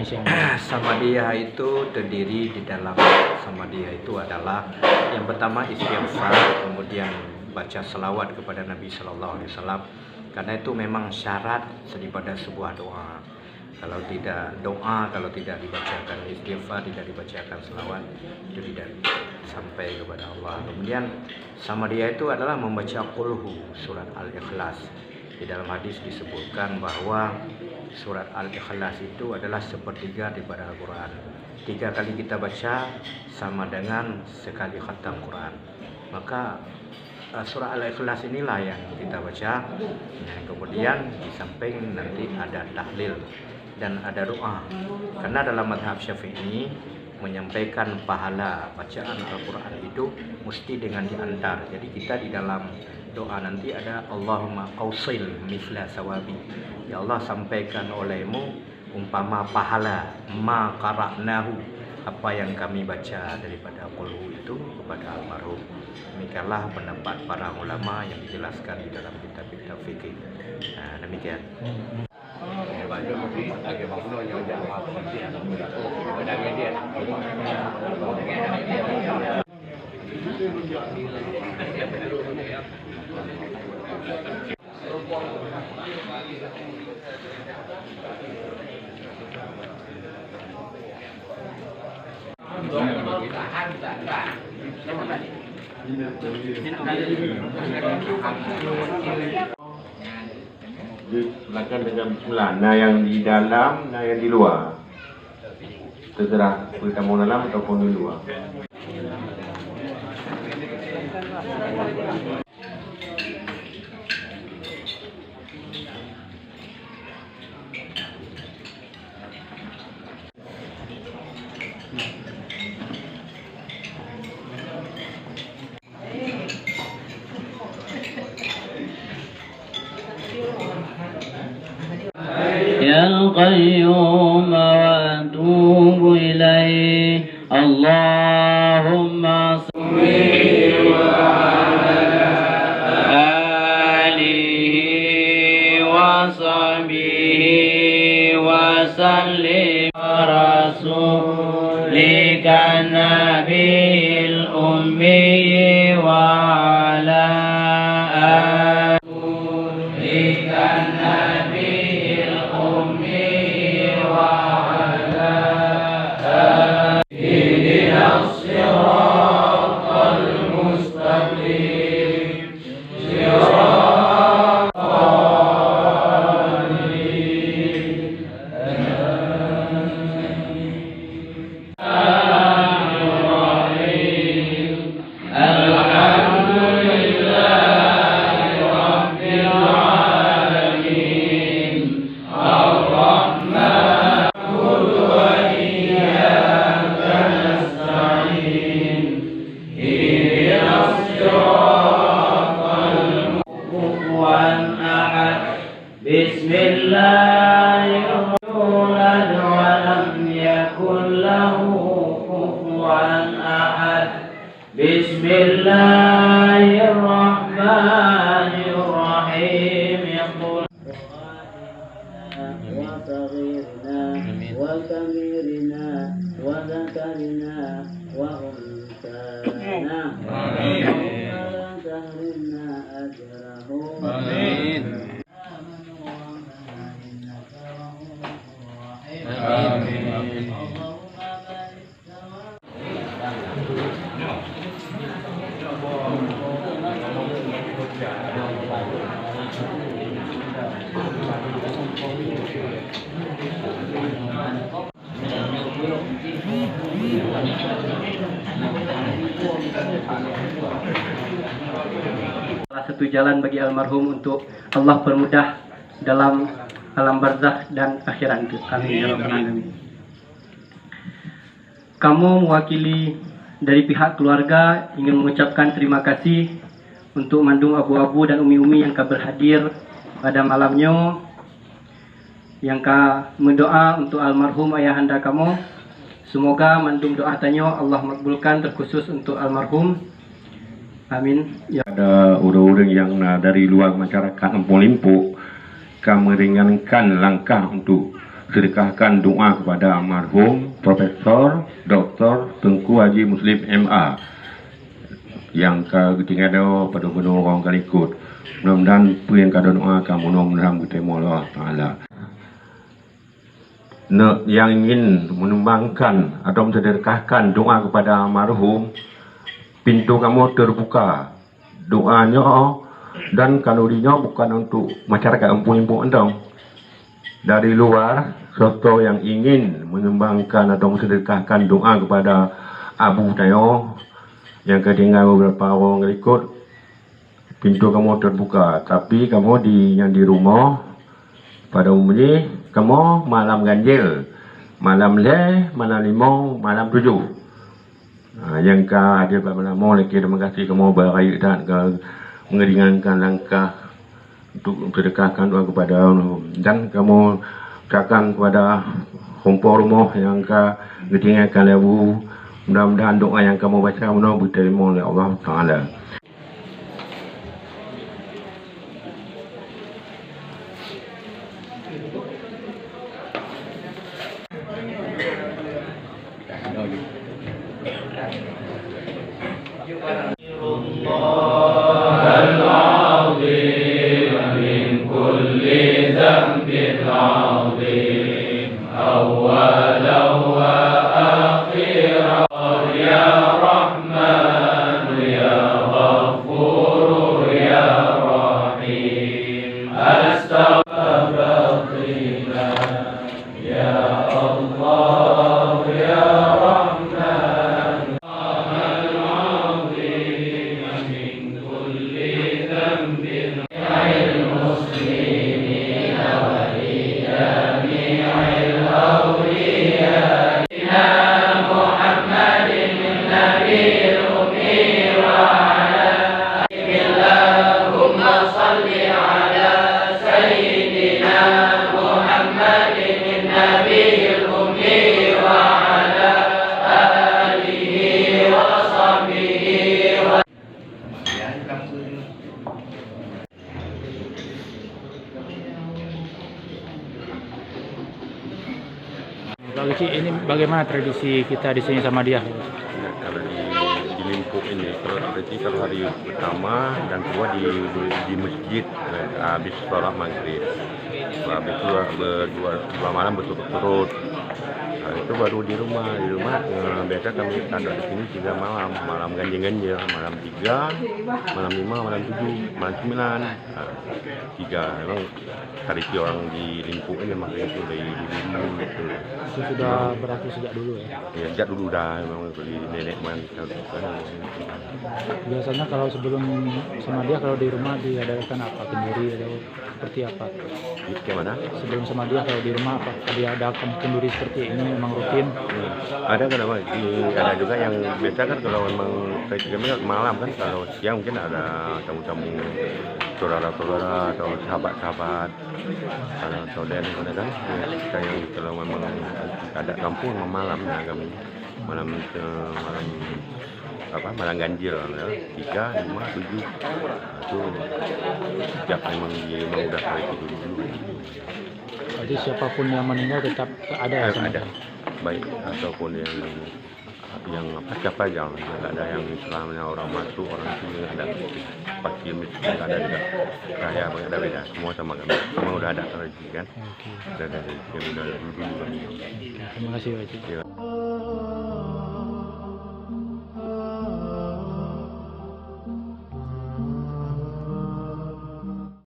Samadiyah itu terdiri di dalam Samadiyah itu adalah yang pertama istighfar, kemudian baca selawat kepada Nabi Sallallahu Alaihi Wasallam, karena itu memang syarat daripada sebuah doa. Kalau tidak doa, kalau tidak dibacakan istighfar, tidak dibacakan selawat, itu tidak sampai kepada Allah. Kemudian Samadiyah itu adalah membaca Qulhu, surat Al-Ikhlas. Di dalam hadis disebutkan bahwa surat Al-Ikhlas itu adalah sepertiga daripada Al-Quran. 3 kali kita baca sama dengan sekali khatam Quran. Maka surah Al-Ikhlas inilah yang kita baca. Kemudian di samping nanti ada tahlil dan ada doa. Karena dalam mazhab Syafi'i menyampaikan pahala bacaan Al-Quran itu mesti dengan diantar. Jadi kita di dalam doa nanti ada Allahumma ausil misla sawabi. Ya Allah, sampaikan olehmu umpama pahala ma qara'nahu, apa yang kami baca daripada Qulhu itu kepada almarhum. Demikianlah pendapat para ulama yang dijelaskan di dalam kitab-kitab fikih. Nah, demikian. Silakan dengan bismillah. Nah yang di dalam, nah yang di luar. Terserah kita mau dalam ataupun di luar. يا القيوم وأتوب إليه اللهم صل وعلى آله وصحبه وسلم رسولك النبي الأمي وعلى آلك النبي وكبيرنا وذكرنا وأنثانا ولا تحرمنا أجره آمين. Salah satu jalan bagi almarhum untuk Allah permudah dalam alam barzakh dan akhirat itu. Amin ya rabbal alamin. Kamu mewakili dari pihak keluarga ingin mengucapkan terima kasih untuk mandung abu-abu dan umi-umi yang berhadir pada malamnya, yang mendoa untuk almarhum ayahanda kamu. Semoga mandung doa tanya Allah makbulkan, terkhusus untuk almarhum. Amin. Ya. Ada orang-orang yang dari luar masyarakat Empong Limpuk, kami meringankan langkah untuk sedekahkan doa kepada almarhum Profesor Dr. Tengku Haji Muslim MA yang ketinggalan pada benar orang kali ikut. Mudah-mudahan puan kada doa kamu mudah-mudahan bertemu Allah Taala. Yang ingin menumbangkan atau mensedekahkan doa kepada almarhum, pintu kamu terbuka. Doanya dan kalorinya bukan untuk masyarakat empung-empung entong. Dari luar, serta yang ingin menyumbangkan atau mensedekahkan doa kepada Abu Tayo yang ketinggalan beberapa orang ikut, pintu kamu terbuka. Tapi kamu yang di rumah pada umumnya kamu malam ganjil, malam le, malam 5, malam 7. Yang ke hadir pada malam lagi, terima kasih kamu beraya dan mengeringankan langkah untuk sedekahkan doa kepada dan kamu ucapkan kepada kompor rumah yang ketinggalkan lebu. Mudah-mudahan doa yang kamu baca mudah diterima oleh Allah Taala. Pak Kecik, ini bagaimana tradisi kita di sini sama dia? Ya, kalau di Limpuk ini kalau hari pertama dan kedua di masjid habis sholat maghrib, habis itu dua malam berturut-turut. Itu baru di rumah biasa kami ada di sini 3 malam ganjil, malam 3, malam 5, malam 7, malam 9, 3. Memang tradisi orang di Limpuk ini makanya itu dari dulu gitu. Itu sudah berlaku sejak dulu ya? Ya sejak dulu dah memang dari nenek moyang kita. Biasanya kalau sebelum sama dia kalau di rumah diadakan apa? Kenduri atau seperti apa? Gimana? Sebelum sama dia kalau di rumah apa? Diadakan kenduri seperti ini memang rutin? Ada ada juga yang biasa kan kalau memang kayak malam kan, kalau siang mungkin ada tamu-tamu saudara-saudara atau sahabat-sahabat atau dan kan kayak kalau memang ada kampung malam ya kami malam malam ganjil 3, 5, 7 itu sejak memang udah hari itu dulu. Jadi siapapun yang meninggal tetap ada ada baik ataupun yang siapa aja, nggak ada yang Islamnya orang masuk orang sini ada pasti miskin ada juga kaya ada beda semua sama kami memang udah ada tradisi kan. Udah dari yang udah dulu kami. Terima kasih Pak Kecik.